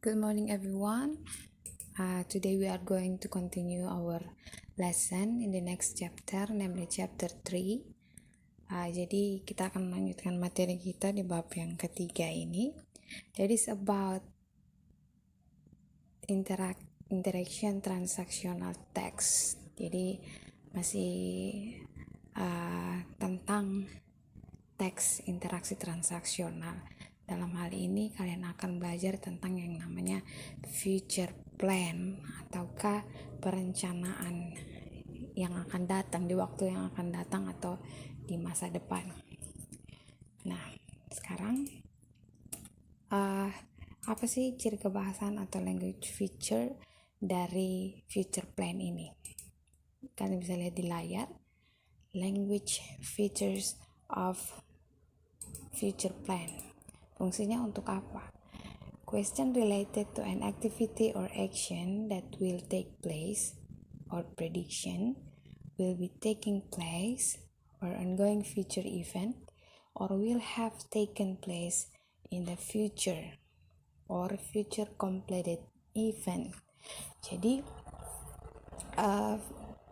Good morning, everyone. Today we are going to continue our lesson in the next chapter, namely chapter 3. Jadi kita akan melanjutkan materi kita di bab yang ketiga ini. That is about interaction transactional text. Jadi masih tentang teks interaksi transaksional. Dalam hal ini kalian akan belajar tentang yang namanya future plan ataukah perencanaan yang akan datang di waktu yang akan datang atau di masa depan. Nah, sekarang apa sih ciri kebahasan atau language feature dari future plan ini? Kalian bisa lihat di layar. Language features of future plan. Fungsinya untuk apa? Question related to an activity or action that will take place or prediction will be taking place or ongoing future event or will have taken place in the future or future completed event. Jadi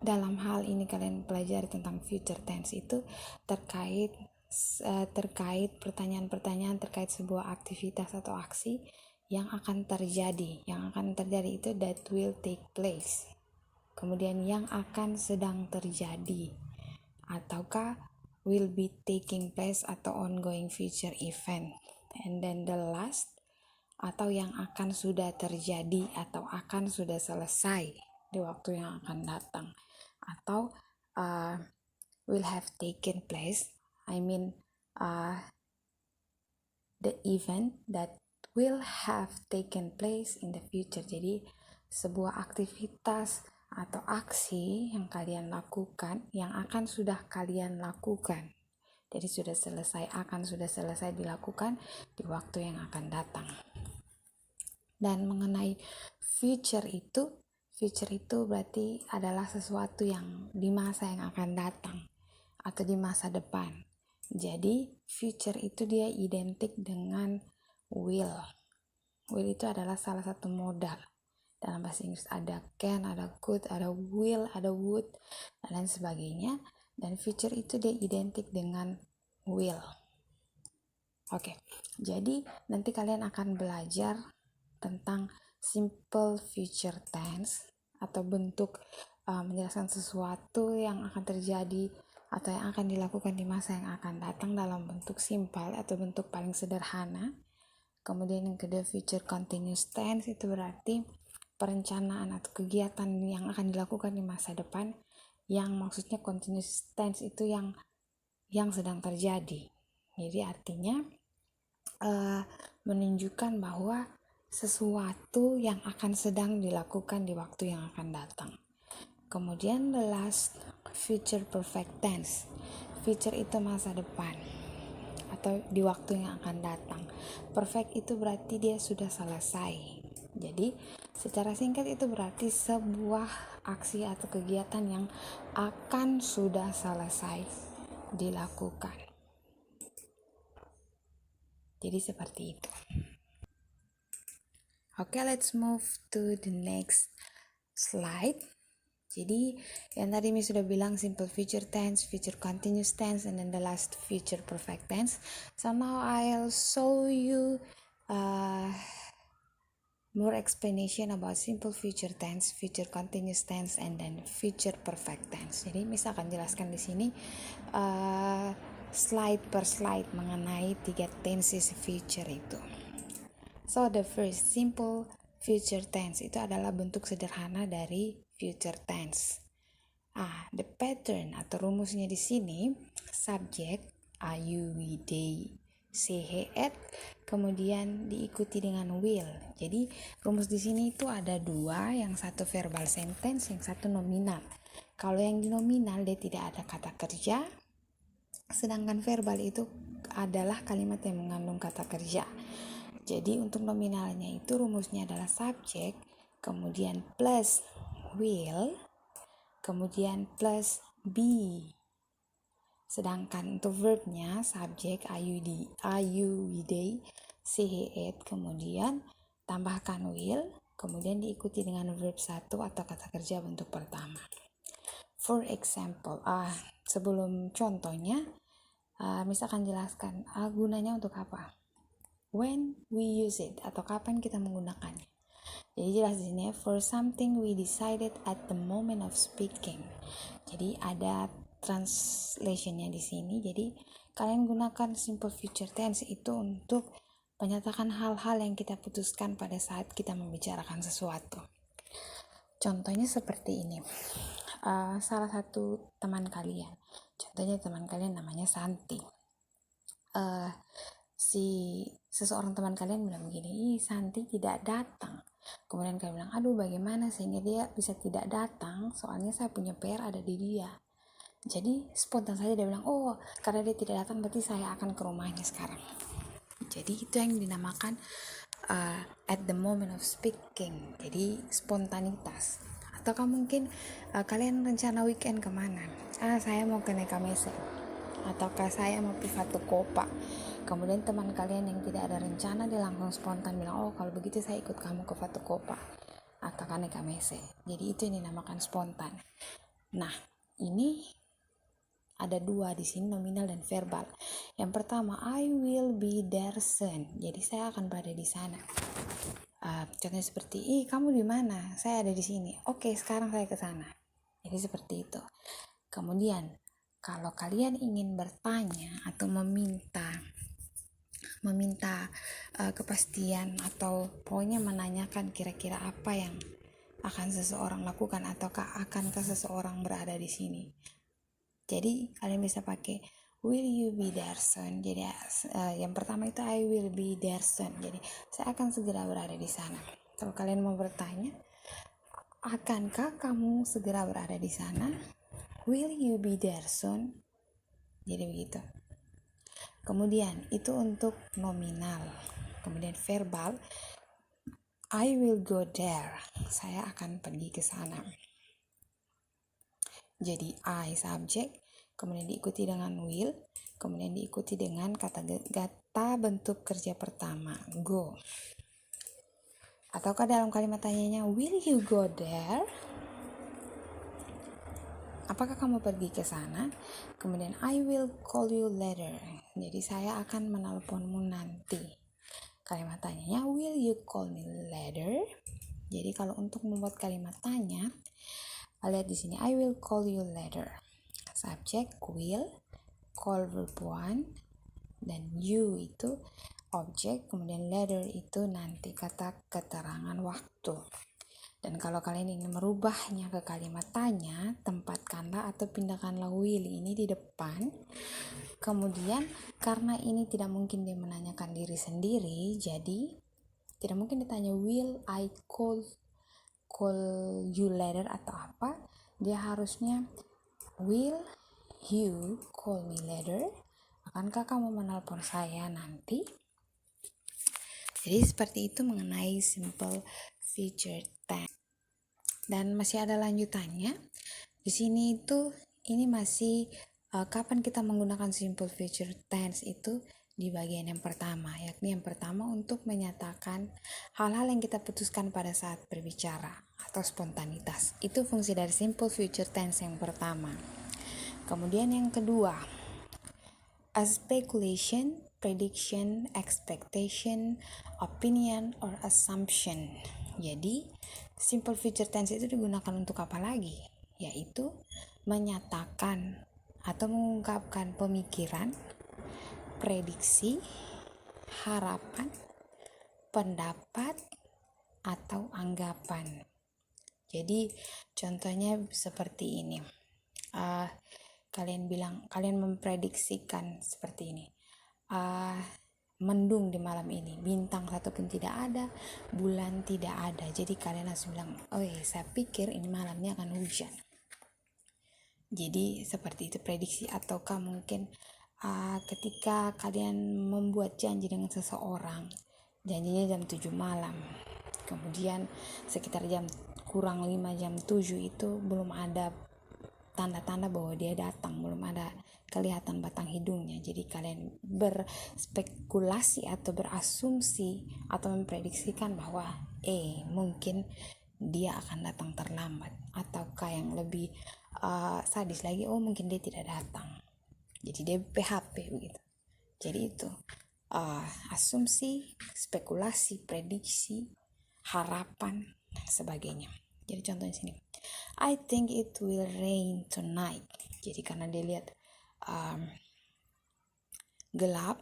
dalam hal ini kalian pelajari tentang future tense itu terkait pertanyaan-pertanyaan terkait sebuah aktivitas atau aksi yang akan terjadi. Yang akan terjadi itu that will take place. Kemudian yang akan sedang terjadi ataukah will be taking place atau ongoing future event. And then the last atau yang akan sudah terjadi atau akan sudah selesai di waktu yang akan datang atau will have taken place. I mean the event that will have taken place in the future. Jadi sebuah aktivitas atau aksi yang kalian lakukan yang akan sudah kalian lakukan. Jadi sudah selesai dilakukan di waktu yang akan datang. Dan mengenai future itu berarti adalah sesuatu yang di masa yang akan datang atau di masa depan. Jadi future itu dia identik dengan will. Will itu adalah salah satu modal. Dalam bahasa Inggris ada can, ada could, ada will, ada would, dan lain sebagainya. Dan future itu dia identik dengan will. Oke, jadi nanti kalian akan belajar tentang simple future tense atau bentuk menjelaskan sesuatu yang akan terjadi atau yang akan dilakukan di masa yang akan datang dalam bentuk simple atau bentuk paling sederhana. Kemudian yang kedua future continuous tense itu berarti perencanaan atau kegiatan yang akan dilakukan di masa depan, yang maksudnya continuous tense itu yang sedang terjadi. Jadi artinya menunjukkan bahwa sesuatu yang akan sedang dilakukan di waktu yang akan datang. Kemudian the last future perfect tense. Future itu masa depan atau di waktu yang akan datang. Perfect itu berarti dia sudah selesai. Jadi secara singkat itu berarti sebuah aksi atau kegiatan yang akan sudah selesai dilakukan. Jadi seperti itu. Okay, let's move to the next slide. Jadi yang tadi Miss sudah bilang simple future tense, future continuous tense, and then the last future perfect tense. So now I'll show you more explanation about simple future tense, future continuous tense, and then future perfect tense. Jadi Miss akan jelaskan di sini slide per slide mengenai 3 tenses future itu. So the first simple future tense itu adalah bentuk sederhana dari future tense. The pattern atau rumusnya di sini subject you, we, they, she, he, it, kemudian diikuti dengan will. Jadi rumus di sini itu ada 2, yang satu verbal sentence, yang satu nominal. Kalau yang di nominal dia tidak ada kata kerja, sedangkan verbal itu adalah kalimat yang mengandung kata kerja. Jadi untuk nominalnya itu rumusnya adalah subject, kemudian plus will, kemudian plus be. Sedangkan untuk verbnya subject you, we, they, she, he, it, kemudian tambahkan will, kemudian diikuti dengan verb 1 atau kata kerja bentuk pertama. For example, sebelum contohnya, misalkan jelaskan gunanya untuk apa, when we use it, atau kapan kita menggunakannya. Jadi jelas di sini, for something we decided at the moment of speaking. Jadi ada translationnya di sini. Jadi kalian gunakan simple future tense itu untuk menyatakan hal-hal yang kita putuskan pada saat kita membicarakan sesuatu. Contohnya seperti ini. Salah satu teman kalian, contohnya teman kalian namanya Santi. Seseorang teman kalian bilang begini, Santi tidak datang. Kemudian kalian bilang, aduh bagaimana sehingga dia bisa tidak datang, soalnya saya punya PR ada di dia. Jadi spontan saja dia bilang, oh karena dia tidak datang berarti saya akan ke rumahnya sekarang. Jadi itu yang dinamakan at the moment of speaking. Jadi spontanitas. Ataukah mungkin kalian rencana weekend kemana? Saya mau ke Nekamese, ataukah saya mau ke Fatu Kopa. Kemudian teman kalian yang tidak ada rencana dia langsung spontan bilang, oh kalau begitu saya ikut kamu ke Fatu Kopa atau ke Nekamese. Jadi itu yang dinamakan spontan. Nah ini ada dua di sini, nominal dan verbal. Yang pertama, I will be there soon. Jadi saya akan berada di sana. Contohnya seperti, kamu di mana? Saya ada di sini. Oke, sekarang saya ke sana. Jadi seperti itu. Kemudian, kalau kalian ingin bertanya atau meminta kepastian atau pokoknya menanyakan kira-kira apa yang akan seseorang lakukan ataukah akankah seseorang berada di sini. Jadi kalian bisa pakai will you be there soon. Jadi yang pertama itu I will be there soon. Jadi saya akan segera berada di sana. Kalau kalian mau bertanya, akankah kamu segera berada di sana? Will you be there soon? Jadi begitu. Kemudian itu untuk nominal. Kemudian verbal, I will go there. Saya akan pergi ke sana. Jadi I subject, kemudian diikuti dengan will, kemudian diikuti dengan kata bentuk kerja pertama, go. Ataukah dalam kalimat tanyanya, will you go there? Apakah kamu pergi ke sana? Kemudian I will call you later. Jadi saya akan menelponmu nanti. Kalimat tanyanya, will you call me later? Jadi kalau untuk membuat kalimat tanya, lihat di sini, I will call you later. Subject will, call verb 1, dan you itu objek, kemudian later itu nanti kata keterangan waktu. Dan kalau kalian ingin merubahnya ke kalimat tanya, tempatkanlah atau pindahkanlah will ini di depan. Kemudian karena ini tidak mungkin dia menanyakan diri sendiri, jadi tidak mungkin ditanya will I call you later atau apa. Dia harusnya will you call me later? Akankah kamu menelpon saya nanti? Jadi seperti itu mengenai simple future tense. Dan masih ada lanjutannya. Di sini itu ini masih kapan kita menggunakan simple future tense itu di bagian yang pertama, yakni yang pertama untuk menyatakan hal-hal yang kita putuskan pada saat berbicara atau spontanitas. Itu fungsi dari simple future tense yang pertama. Kemudian yang kedua, a speculation, prediction, expectation, opinion, or assumption. Jadi, simple future tense itu digunakan untuk apa lagi? Yaitu menyatakan atau mengungkapkan pemikiran, prediksi, harapan, pendapat, atau anggapan. Jadi contohnya seperti ini. Kalian memprediksikan seperti ini. Mendung di malam ini, bintang satu pun tidak ada, bulan tidak ada. Jadi kalian langsung bilang, saya pikir ini malamnya akan hujan. Jadi seperti itu prediksi. Ataukah mungkin ketika kalian membuat janji dengan seseorang, janjinya jam 7 malam, kemudian sekitar jam kurang 5 jam 7 itu belum ada tanda-tanda bahwa dia datang, belum ada kelihatan batang hidungnya. Jadi kalian berspekulasi atau berasumsi atau memprediksikan bahwa mungkin dia akan datang terlambat, ataukah yang lebih sadis lagi, mungkin dia tidak datang, jadi dia PHP begitu. Jadi itu asumsi, spekulasi, prediksi, harapan, dan sebagainya. Jadi contohnya sini, I think it will rain tonight. Jadi karena dia lihat gelap,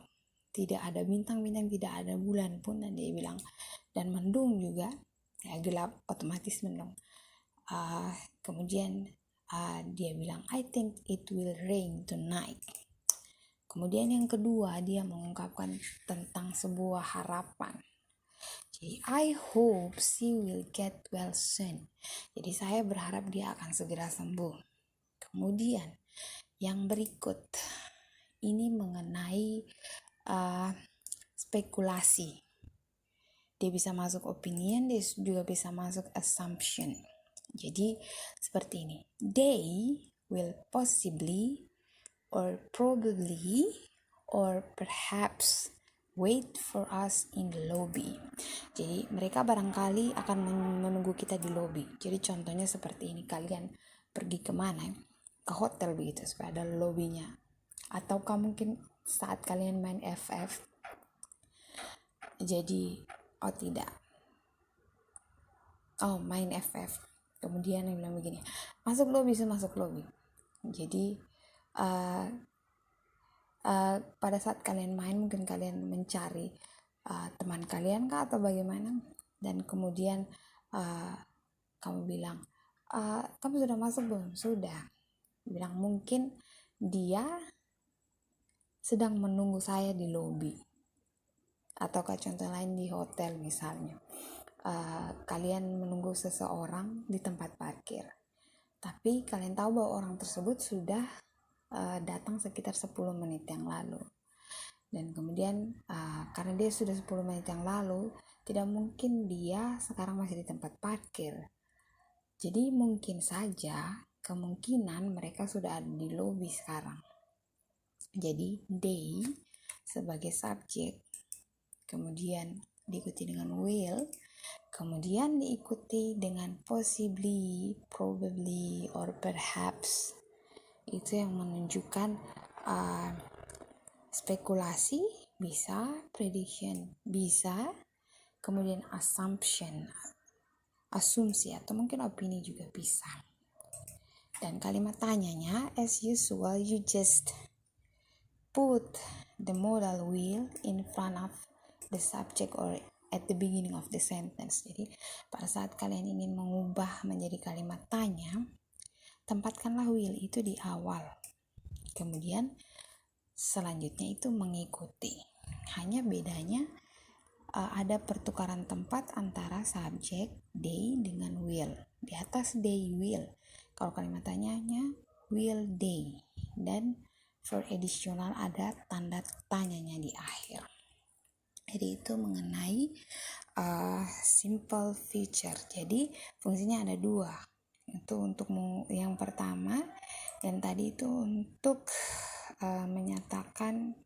tidak ada bintang-bintang, tidak ada bulan pun, dan dia bilang, dan mendung juga, ya gelap otomatis mendung. Kemudian dia bilang, I think it will rain tonight. Kemudian yang kedua, dia mengungkapkan tentang sebuah harapan. Jadi, I hope she will get well soon. Jadi saya berharap dia akan segera sembuh. Kemudian yang berikut, ini mengenai spekulasi. Dia bisa masuk opinion, dia juga bisa masuk assumption. Jadi seperti ini, they will possibly or probably or perhaps wait for us in the lobby. Jadi mereka barangkali akan menunggu kita di lobby. Jadi contohnya seperti ini, kalian pergi kemana? Ke hotel begitu, supaya ada lobbynya. Ataukah mungkin saat kalian main FF, jadi main FF, kemudian yang bilang begini, masuk lobby. Jadi pada saat kalian main, mungkin kalian mencari teman kalian kah atau bagaimana, dan kemudian kamu bilang, kamu sudah masuk belum? Sudah. Bilang mungkin dia sedang menunggu saya di lobi. Ataukah contoh lain di hotel misalnya, kalian menunggu seseorang di tempat parkir, tapi kalian tahu bahwa orang tersebut sudah datang sekitar 10 menit yang lalu. Dan kemudian karena dia sudah 10 menit yang lalu, tidak mungkin dia sekarang masih di tempat parkir. Jadi mungkin saja kemungkinan mereka sudah ada di lobi sekarang. Jadi they sebagai subjek, kemudian diikuti dengan will, kemudian diikuti dengan possibly, probably, or perhaps. Itu yang menunjukkan spekulasi bisa, prediction bisa, kemudian assumption, asumsi, atau mungkin opini juga bisa. Dan kalimat tanyanya, as usual, you just put the modal will in front of the subject or at the beginning of the sentence. Jadi pada saat kalian ingin mengubah menjadi kalimat tanya, tempatkanlah will itu di awal. Kemudian selanjutnya itu mengikuti. Hanya bedanya ada pertukaran tempat antara subjek they dengan will. Di atas they will. Kalau kalimat tanyanya will they, dan for additional ada tanda tanyanya di akhir. Jadi itu mengenai simple future. Jadi fungsinya ada dua. Itu untuk yang pertama, dan tadi itu untuk menyatakan,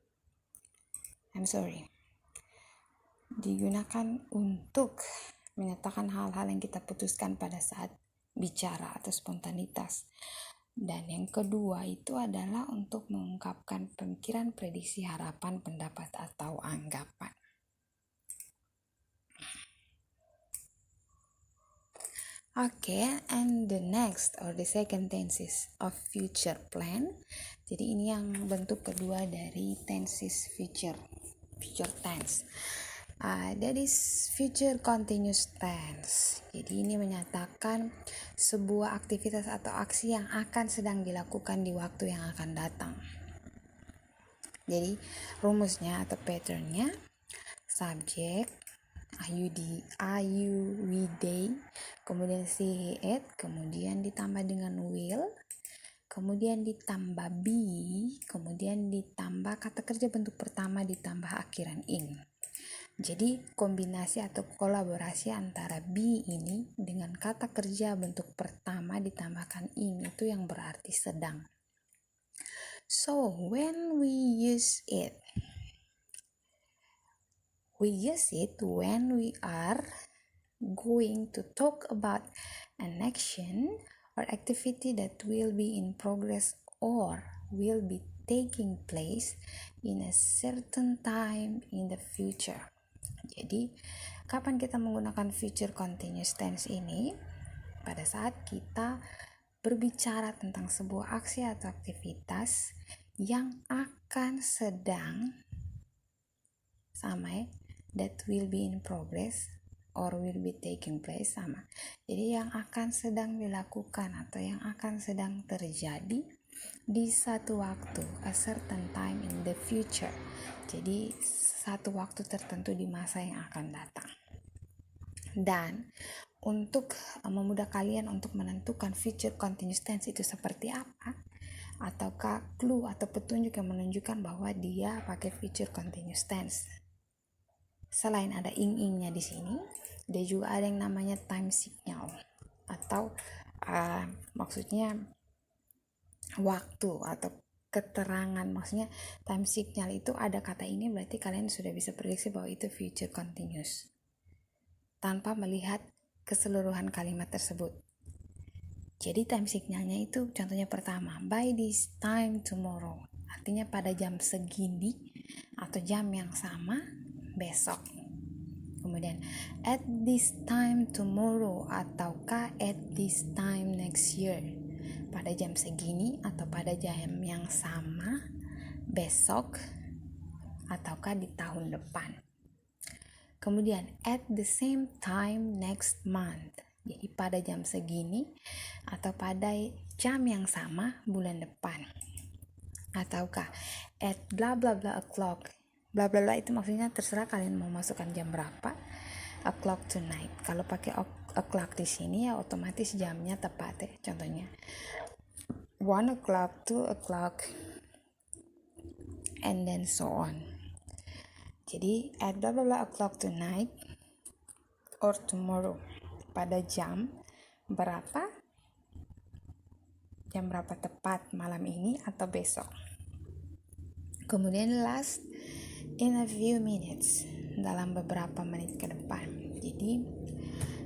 digunakan untuk menyatakan hal-hal yang kita putuskan pada saat bicara atau spontanitas. Dan yang kedua itu adalah untuk mengungkapkan pemikiran, prediksi, harapan, pendapat, atau anggapan. And the next or the second tenses of future plan. Jadi ini yang bentuk kedua dari tenses future tense. That is future continuous tense. Jadi ini menyatakan sebuah aktivitas atau aksi yang akan sedang dilakukan di waktu yang akan datang. Jadi rumusnya atau patternnya, subjek, you, we, they, kemudian she, he, it, kemudian ditambah dengan will, kemudian ditambah be, kemudian ditambah kata kerja bentuk pertama ditambah akhiran in. Jadi kombinasi atau kolaborasi antara be ini dengan kata kerja bentuk pertama ditambahkan ing itu yang berarti sedang. So when we use it when we are going to talk about an action or activity that will be in progress or will be taking place in a certain time in the future. Jadi, kapan kita menggunakan future continuous tense ini? Pada saat kita berbicara tentang sebuah aksi atau aktivitas yang akan sedang sama that will be in progress or will be taking place sama. Jadi yang akan sedang dilakukan atau yang akan sedang terjadi di satu waktu, a certain time in the future. Jadi satu waktu tertentu di masa yang akan datang. Dan untuk memudah kalian untuk menentukan future continuous tense itu seperti apa, ataukah clue atau petunjuk yang menunjukkan bahwa dia pakai future continuous tense. Selain ada ing-ingnya di sini, dia juga ada yang namanya time signal atau maksudnya waktu atau keterangan. Maksudnya time signal itu ada kata ini, berarti kalian sudah bisa prediksi bahwa itu future continuous tanpa melihat keseluruhan kalimat tersebut. Jadi time signalnya itu contohnya pertama, by this time tomorrow, artinya pada jam segini atau jam yang sama besok. Kemudian at this time tomorrow ataukah at this time next year, pada jam segini atau pada jam yang sama besok ataukah di tahun depan. Kemudian at the same time next month, jadi pada jam segini atau pada jam yang sama bulan depan. Ataukah at bla bla bla o'clock, bla bla bla itu maksudnya terserah kalian mau masukkan jam berapa, o'clock tonight. Kalau pakai o'clock di sini ya otomatis jamnya tepat ya. Contohnya 1 o'clock, 2 o'clock, and then so on. Jadi at bla bla bla o'clock tonight or tomorrow, pada jam berapa tepat malam ini atau besok. Kemudian last, in a few minutes, dalam beberapa menit ke depan. Jadi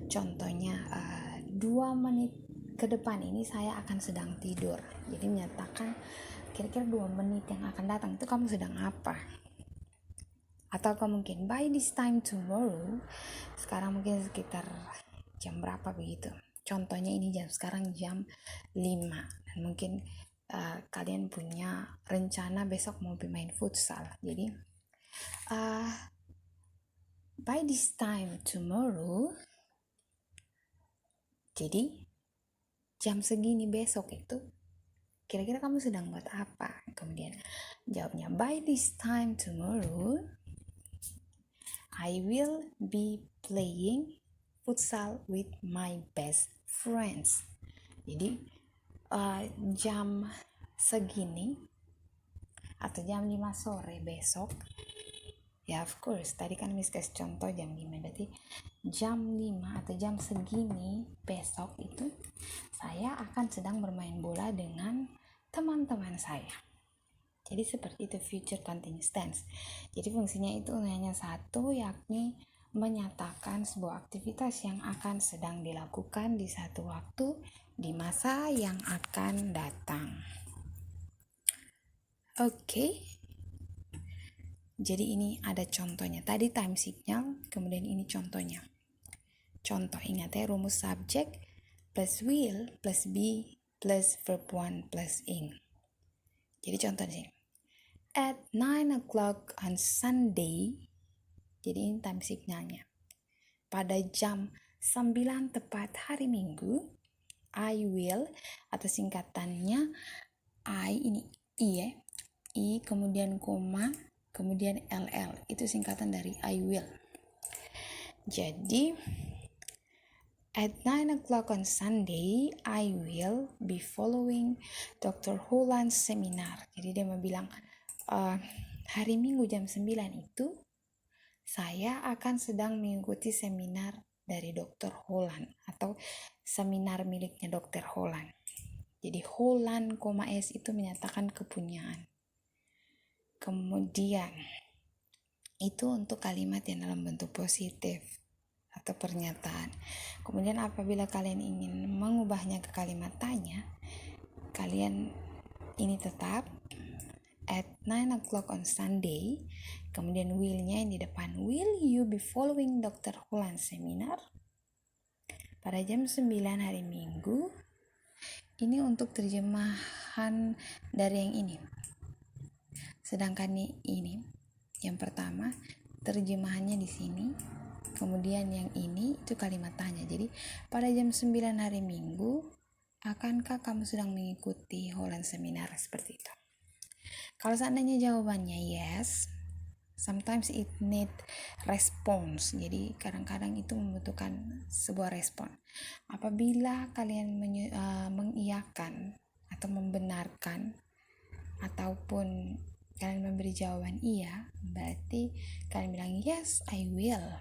contohnya 2 menit ke depan ini saya akan sedang tidur. Jadi menyatakan kira-kira 2 menit yang akan datang itu kamu sedang apa. Atau mungkin by this time tomorrow, sekarang mungkin sekitar jam berapa begitu. Contohnya ini sekarang jam 5 dan mungkin kalian punya rencana besok mau bermain futsal. Jadi by this time tomorrow, jadi jam segini besok itu kira-kira kamu sedang buat apa? Kemudian jawabnya by this time tomorrow I will be playing futsal with my best friends. Jadi jam segini atau jam 5 sore besok, ya of course tadi kan Miss kasih contoh jam 5, berarti jam 5 atau jam segini besok itu saya akan sedang bermain bola dengan teman-teman saya. Jadi seperti itu future continuous tense. Jadi fungsinya itu hanya satu, yakni menyatakan sebuah aktivitas yang akan sedang dilakukan di satu waktu di masa yang akan datang. Oke. Jadi ini ada contohnya. Tadi time signal, kemudian ini contohnya. Contoh, ingat ya, rumus subject plus will plus be plus verb 1 plus ing. Jadi contoh di sini. At 9 o'clock on Sunday, jadi ini time signalnya. Pada jam 9 tepat hari Minggu, I will, atau singkatannya I, ini I ya, I kemudian koma, kemudian LL, itu singkatan dari I will. Jadi, at 9 o'clock on Sunday, I will be following Dr. Holland's seminar. Jadi dia mau bilang, hari Minggu jam 9 itu saya akan sedang mengikuti seminar dari Dr. Holland atau seminar miliknya Dr. Holland. Jadi Holland, S itu menyatakan kepunyaan. Kemudian itu untuk kalimat yang dalam bentuk positif atau pernyataan. Kemudian apabila kalian ingin mengubahnya ke kalimat tanya, kalian ini tetap at 9 o'clock on Sunday, kemudian will-nya yang di depan, will you be following Dr. Holland seminar pada jam 9 hari Minggu. Ini untuk terjemahan dari yang ini. Sedangkan ini yang pertama terjemahannya di sini. Kemudian yang ini itu kalimat tanya. Jadi pada jam 9 hari Minggu, akankah kamu sedang mengikuti Holland seminar, seperti itu. Kalau seandainya jawabannya yes, sometimes it need response. Jadi kadang-kadang itu membutuhkan sebuah respon. Apabila kalian mengiyakan atau membenarkan ataupun kalian memberi jawaban iya, berarti kalian bilang yes, I will.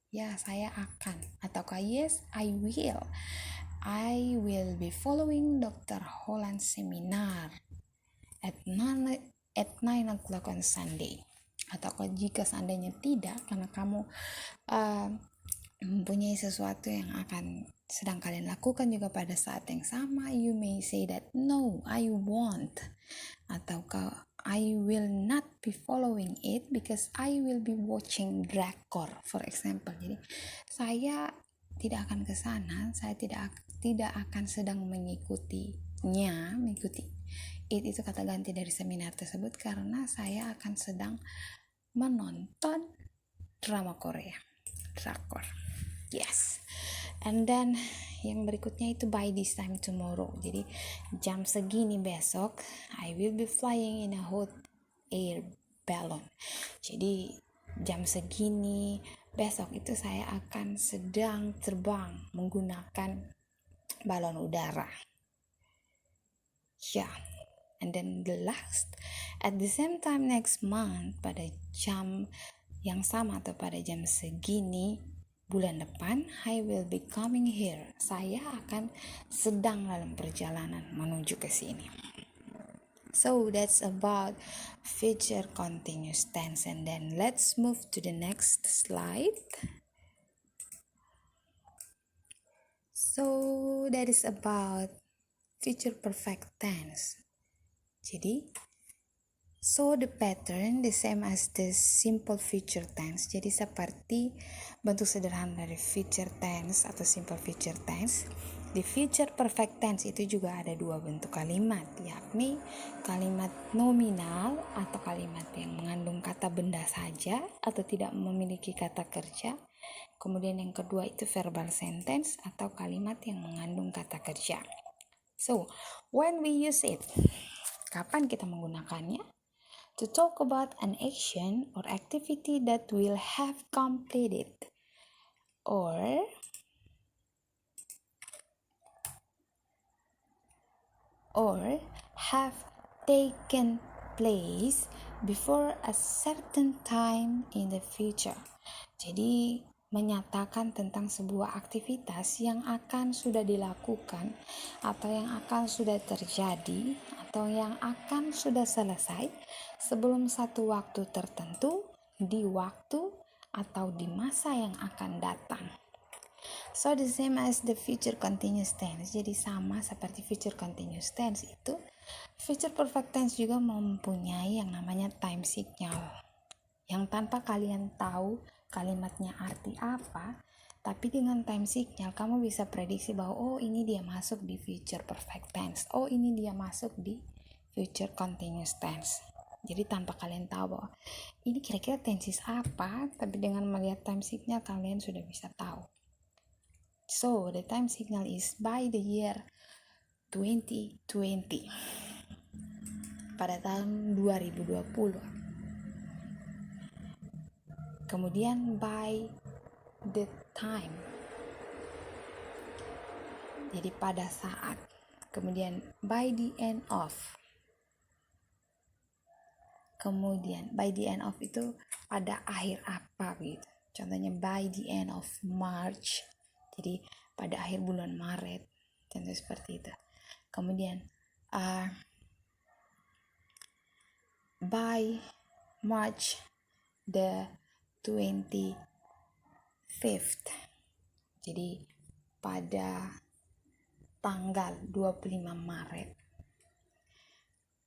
Ya, saya akan. Ataukah yes, I will. I will be following Dr. Holland seminar at 9 o'clock on Sunday. Ataukah jika seandainya tidak, karena kamu mempunyai sesuatu yang akan sedang kalian lakukan juga pada saat yang sama, you may say that no, I won't, ataukah I will not be following it because I will be watching drakor, for example. Jadi saya tidak akan ke sana, saya tidak akan sedang mengikuti it itu kata ganti dari seminar tersebut, karena saya akan sedang menonton drama Korea, drakor. Yes. And then yang berikutnya itu by this time tomorrow. Jadi jam segini besok I will be flying in a hot air balloon. Jadi jam segini besok itu saya akan sedang terbang menggunakan balon udara. Ya. Yeah. And then the last, at the same time next month, pada jam yang sama atau pada jam segini bulan depan, I will be coming here. Saya akan sedang dalam perjalanan menuju ke sini. So that's about future continuous tense. And then let's move to the next slide. So that is about future perfect tense. Jadi so the pattern the same as the simple future tense. Jadi seperti bentuk sederhana dari future tense atau simple future tense, di future perfect tense itu juga ada dua bentuk kalimat, yakni kalimat nominal atau kalimat yang mengandung kata benda saja atau tidak memiliki kata kerja. Kemudian yang kedua itu verbal sentence atau kalimat yang mengandung kata kerja. So when we use it, kapan kita menggunakannya? To talk about an action or activity that will have completed or have taken place before a certain time in the future. Jadi menyatakan tentang sebuah aktivitas yang akan sudah dilakukan atau yang akan sudah terjadi atau yang akan sudah selesai sebelum satu waktu tertentu, di waktu atau di masa yang akan datang. So the same as the future continuous tense. Jadi sama seperti future continuous tense itu, future perfect tense juga mempunyai yang namanya time signal, yang tanpa kalian tahu kalimatnya arti apa, tapi dengan time signal kamu bisa prediksi bahwa oh ini dia masuk di future perfect tense, oh ini dia masuk di future continuous tense. Jadi tanpa kalian tahu bahwa ini kira-kira tenses apa, tapi dengan melihat time signal kalian sudah bisa tahu. So the time signal is by the year 2020, pada tahun 2020. Kemudian by the time, jadi pada saat. Kemudian by the end of, Kemudian by the end of itu pada akhir apa gitu. Contohnya by the end of March. Jadi pada akhir bulan Maret. Contoh seperti itu. Kemudian by March the 25th. Jadi pada tanggal 25 Maret.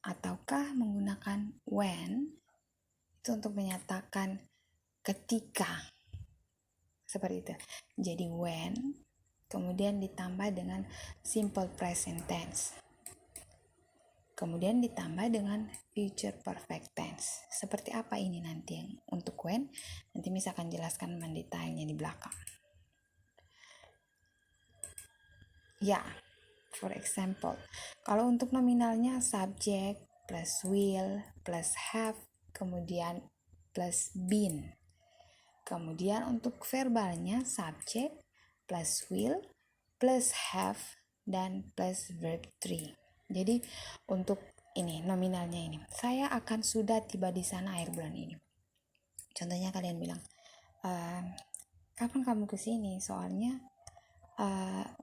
Ataukah menggunakan when itu untuk menyatakan ketika, seperti itu. Jadi when kemudian ditambah dengan simple present tense, kemudian ditambah dengan future perfect tense. Seperti apa ini nanti yang untuk when? Nanti Miss akan jelaskan mendetailnya di belakang. Ya, for example, kalau untuk nominalnya subject plus will plus have kemudian plus been. Kemudian untuk verbalnya subject plus will plus have dan plus verb 3. Jadi untuk ini nominalnya ini, saya akan sudah tiba di sana akhir bulan ini. Contohnya kalian bilang, kapan kamu kesini? Soalnya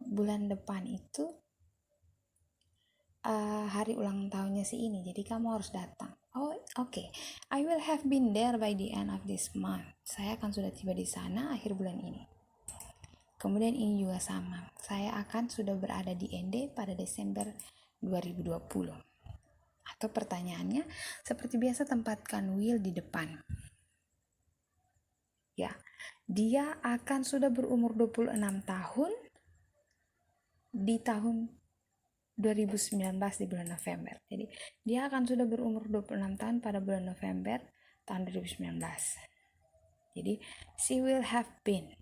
bulan depan itu hari ulang tahunnya si ini, jadi kamu harus datang. Oh, okay. I will have been there by the end of this month. Saya akan sudah tiba di sana akhir bulan ini. Kemudian ini juga sama. Saya akan sudah berada di ND pada Desember 2020. Atau pertanyaannya seperti biasa, tempatkan will di depan. Ya, dia akan sudah berumur 26 tahun di tahun 2019 di bulan November. Jadi dia akan sudah berumur 26 tahun pada bulan November tahun 2019. Jadi she will have been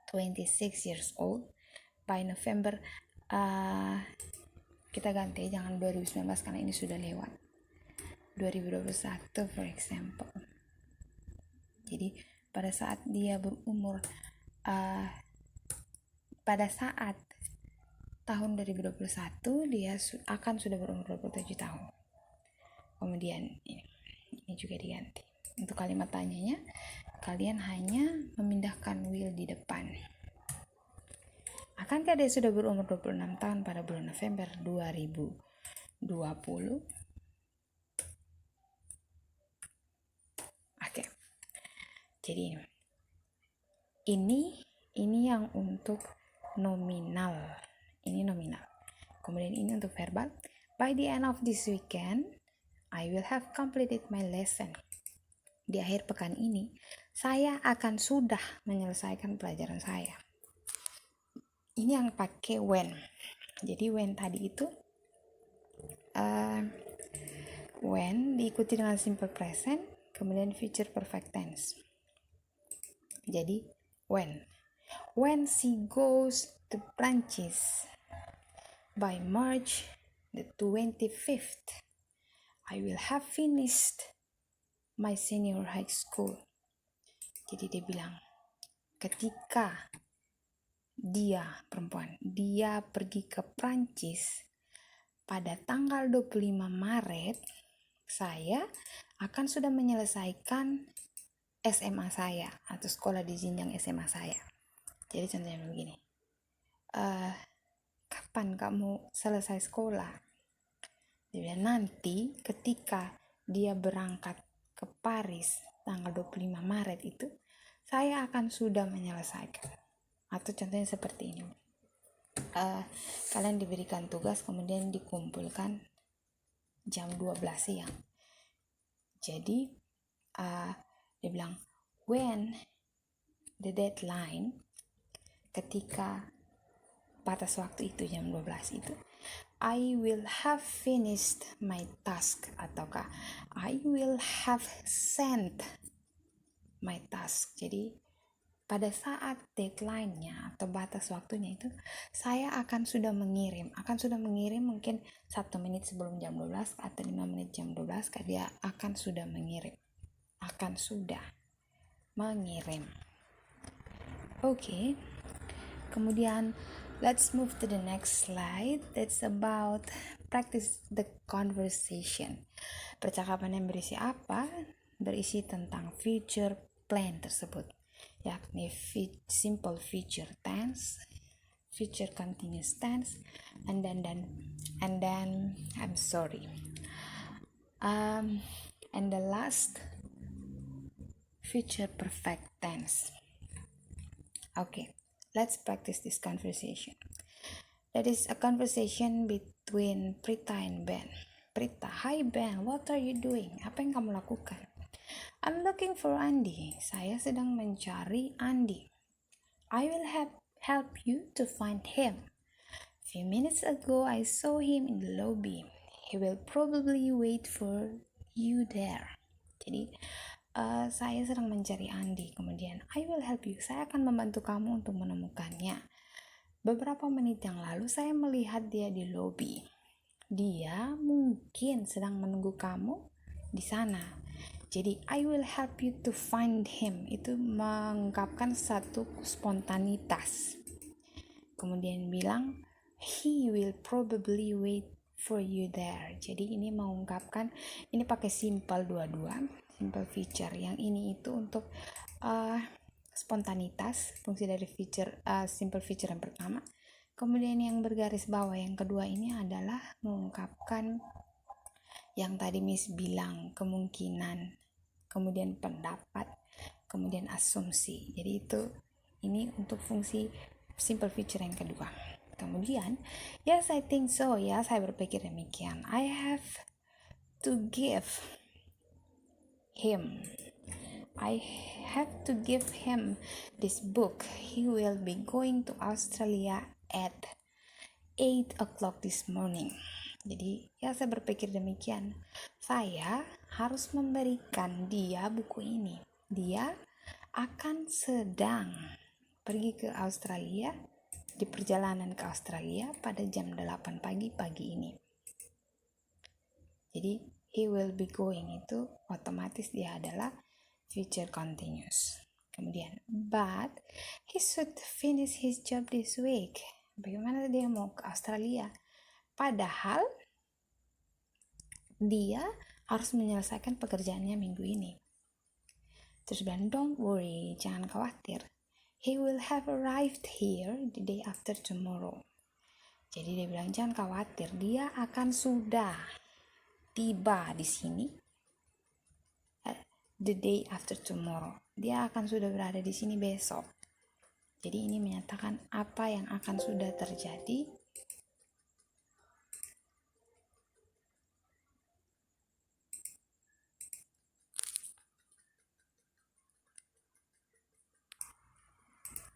26 years old by November. Kita ganti, jangan 2019 karena ini sudah lewat. 2021 for example. Jadi pada saat dia berumur pada saat tahun 2021 dia akan sudah berumur 27 tahun. Kemudian ini juga diganti. Untuk kalimat tanyanya, kalian hanya memindahkan will di depan. Akankah dia sudah berumur 26 tahun pada bulan November 2020? Oke. Jadi ini yang untuk nominal. Ini nominal. Kemudian ini untuk verbal. By the end of this weekend, I will have completed my lesson. Di akhir pekan ini, saya akan sudah menyelesaikan pelajaran saya. Ini yang pakai when. Jadi when tadi itu when diikuti dengan simple present, kemudian future perfect tense. Jadi when she goes to Prancis by March the 25th, I will have finished my senior high school. Jadi dia bilang, ketika dia pergi ke Prancis pada tanggal 25 Maret, saya akan sudah menyelesaikan SMA saya atau sekolah di jenjang SMA saya. Jadi contohnya begini, kapan kamu selesai sekolah? Jadi nanti ketika dia berangkat ke Paris tanggal 25 Maret itu, saya akan sudah menyelesaikan. Atau contohnya seperti ini, kalian diberikan tugas kemudian dikumpulkan jam 12 siang. Jadi dia bilang, when the deadline, ketika batas waktu itu jam 12 itu, I will have finished my task, ataukah I will have sent my task. Jadi pada saat deadline-nya atau batas waktunya itu, saya akan sudah mengirim mungkin 1 menit sebelum jam 12 atau 5 menit jam 12, dia akan sudah mengirim. Okay. Kemudian let's move to the next slide. That's about practice the conversation. Percakapan yang berisi apa? Berisi tentang future plan tersebut, yakni simple future tense, future continuous tense, and then and the last future perfect tense. Okay, let's practice this conversation. That is a conversation between Prita and Ben. Prita, hi Ben, what are you doing? Apa yang kamu lakukan? I'm looking for Andy. Saya sedang mencari Andy. I will help you to find him. Few minutes ago, I saw him in the lobby. He will probably wait for you there. Jadi, saya sedang mencari Andy. Kemudian, I will help you. Saya akan membantu kamu untuk menemukannya. Beberapa menit yang lalu, saya melihat dia di lobby. Dia mungkin sedang menunggu kamu di sana. Jadi, I will help you to find him. Itu mengungkapkan satu spontanitas. Kemudian bilang, he will probably wait for you there. Jadi ini mengungkapkan, ini pakai simple dua-dua, simple feature. Yang ini itu untuk spontanitas, fungsi dari simple feature yang pertama. Kemudian yang bergaris bawah yang kedua ini adalah mengungkapkan yang tadi Miss bilang, kemungkinan, kemudian pendapat, kemudian asumsi. Jadi ini untuk fungsi simple feature yang kedua. Kemudian, yes I think so, ya saya berpikir demikian. I have to give him this book. He will be going to Australia at 8 o'clock this morning. Jadi ya saya berpikir demikian. Saya harus memberikan dia buku ini. Dia akan sedang pergi ke Australia, di perjalanan ke Australia pada jam 8 pagi ini. Jadi he will be going itu otomatis dia adalah future continuous. Kemudian, but he should finish his job this week. Bagaimana dia mau ke Australia? Padahal dia harus menyelesaikan pekerjaannya minggu ini. Terus bilang, don't worry, jangan khawatir. He will have arrived here the day after tomorrow. Jadi dia bilang, jangan khawatir, dia akan sudah tiba di sini the day after tomorrow. Dia akan sudah berada di sini besok. Jadi ini menyatakan apa yang akan sudah terjadi.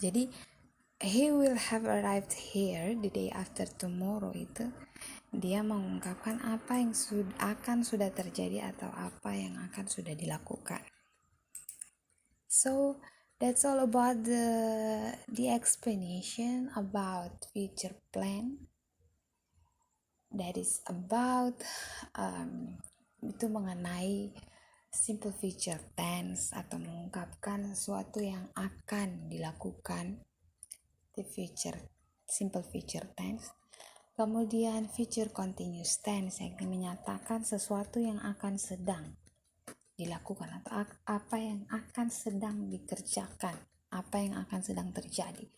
Jadi he will have arrived here the day after tomorrow itu dia mengungkapkan apa yang akan sudah terjadi atau apa yang akan sudah dilakukan. So that's all about the explanation about future plan. That is about itu mengenai simple future tense atau mengungkapkan sesuatu yang akan dilakukan, the future simple future tense. Kemudian future continuous tense yang menyatakan sesuatu yang akan sedang dilakukan atau apa yang akan sedang dikerjakan, apa yang akan sedang terjadi.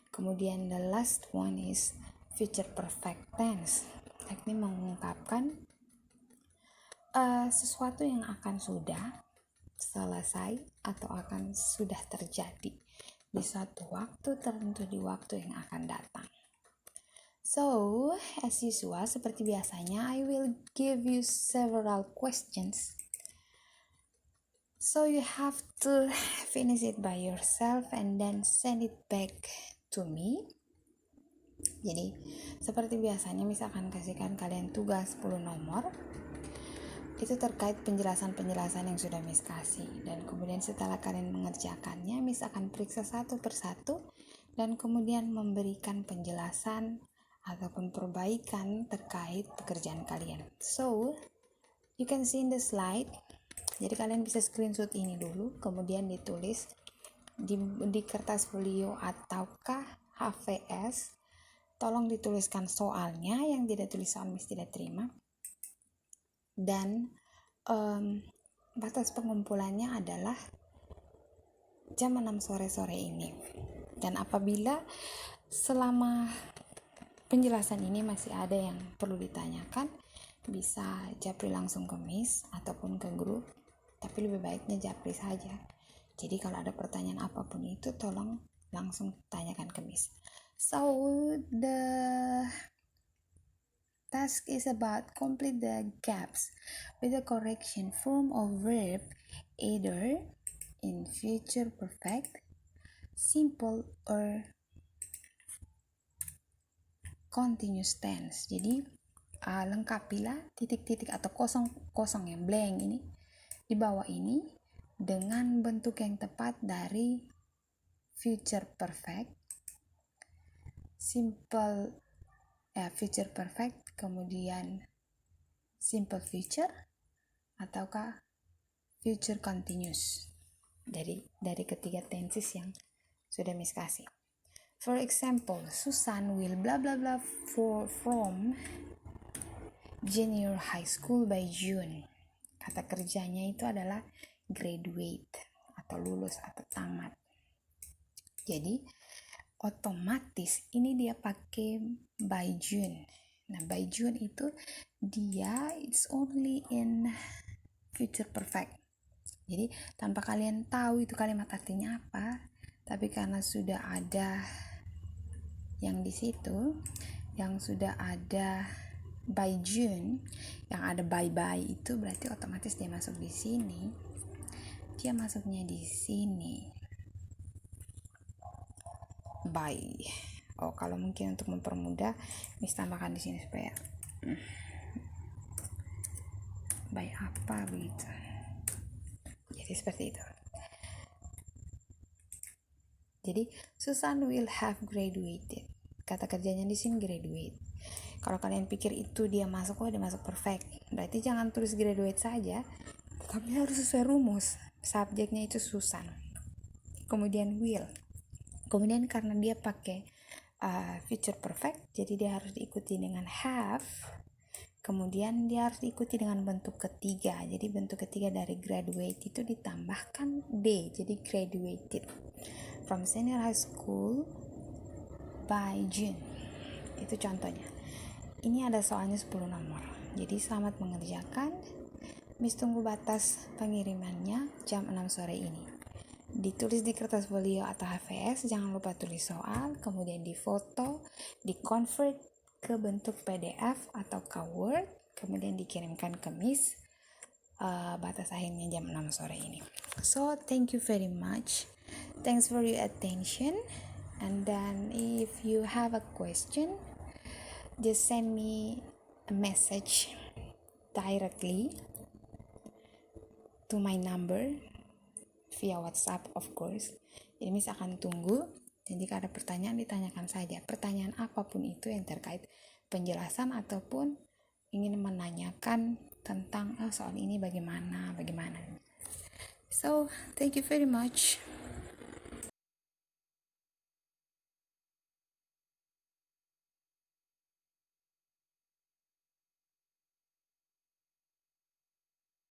Kemudian the last one is future perfect tense, yakni mengungkapkan sesuatu yang akan sudah selesai atau akan sudah terjadi di suatu waktu tertentu, di waktu yang akan datang. So, as usual, seperti biasanya, I will give you several questions. So you have to finish it by yourself and then send it back to me. Jadi, seperti biasanya, misalkan kasihkan kalian tugas 10 nomor. Itu terkait penjelasan-penjelasan yang sudah Miss kasih. Dan kemudian setelah kalian mengerjakannya, Miss akan periksa satu persatu dan kemudian memberikan penjelasan ataupun perbaikan terkait pekerjaan kalian. So, you can see in the slide. Jadi kalian bisa screenshot ini dulu, kemudian ditulis di kertas folio ataukah HVS tolong dituliskan soalnya, yang tidak tulis soal Miss tidak terima. Dan batas pengumpulannya adalah jam 6 sore ini. Dan apabila selama penjelasan ini masih ada yang perlu ditanyakan, bisa japri langsung ke Miss ataupun ke grup, tapi lebih baiknya japri saja. Jadi kalau ada pertanyaan apapun itu, tolong langsung tanyakan ke Miss. So the task is about complete the gaps with the correction form of verb either in future perfect, simple, or continuous tense. Jadi lengkapilah titik-titik atau kosong-kosong yang blank ini di bawah ini dengan bentuk yang tepat dari future perfect, simple future perfect, kemudian simple future, ataukah future continuous dari ketiga tenses yang sudah Miss kasih. For example, Susan will blah blah blah from junior high school by June. Kata kerjanya itu adalah graduate atau lulus atau tamat. Jadi otomatis ini dia pakai by June. Nah, by June itu dia it's only in future perfect. Jadi tanpa kalian tahu itu kalimat artinya apa, tapi karena sudah ada yang di situ, yang sudah ada by June, yang ada bye itu berarti otomatis dia masuk di sini. Dia masuknya di sini. Bye. Oh, kalau mungkin untuk mempermudah, Miss tambahkan di sini supaya bye apa begitu. Jadi seperti itu. Jadi Susan will have graduated. Kata kerjanya di sini graduate. Kalau kalian pikir itu dia masuk, dia masuk perfect. Berarti jangan tulis graduate saja, tapi harus sesuai rumus. Subjeknya itu Susan. Kemudian will. Kemudian karena dia pakai future perfect, jadi dia harus diikuti dengan have. Kemudian dia harus diikuti dengan bentuk ketiga. Jadi bentuk ketiga dari graduate itu ditambahkan D. Jadi graduated from senior high school by June. Itu contohnya. Ini ada soalnya 10 nomor. Jadi selamat mengerjakan. Miss tunggu batas pengirimannya jam 6 sore ini. Ditulis di kertas folio atau HVS, jangan lupa tulis soal, kemudian difoto, di-convert ke bentuk PDF atau ke Word, kemudian dikirimkan ke Miss. Batas akhirnya jam 6 sore ini. So, thank you very much. Thanks for your attention. And then if you have a question, just send me a message directly to my number via WhatsApp, of course. Jadi Miss akan tunggu, dan jika ada pertanyaan ditanyakan saja. Pertanyaan apapun itu yang terkait penjelasan ataupun ingin menanyakan tentang soal ini bagaimana. So, thank you very much.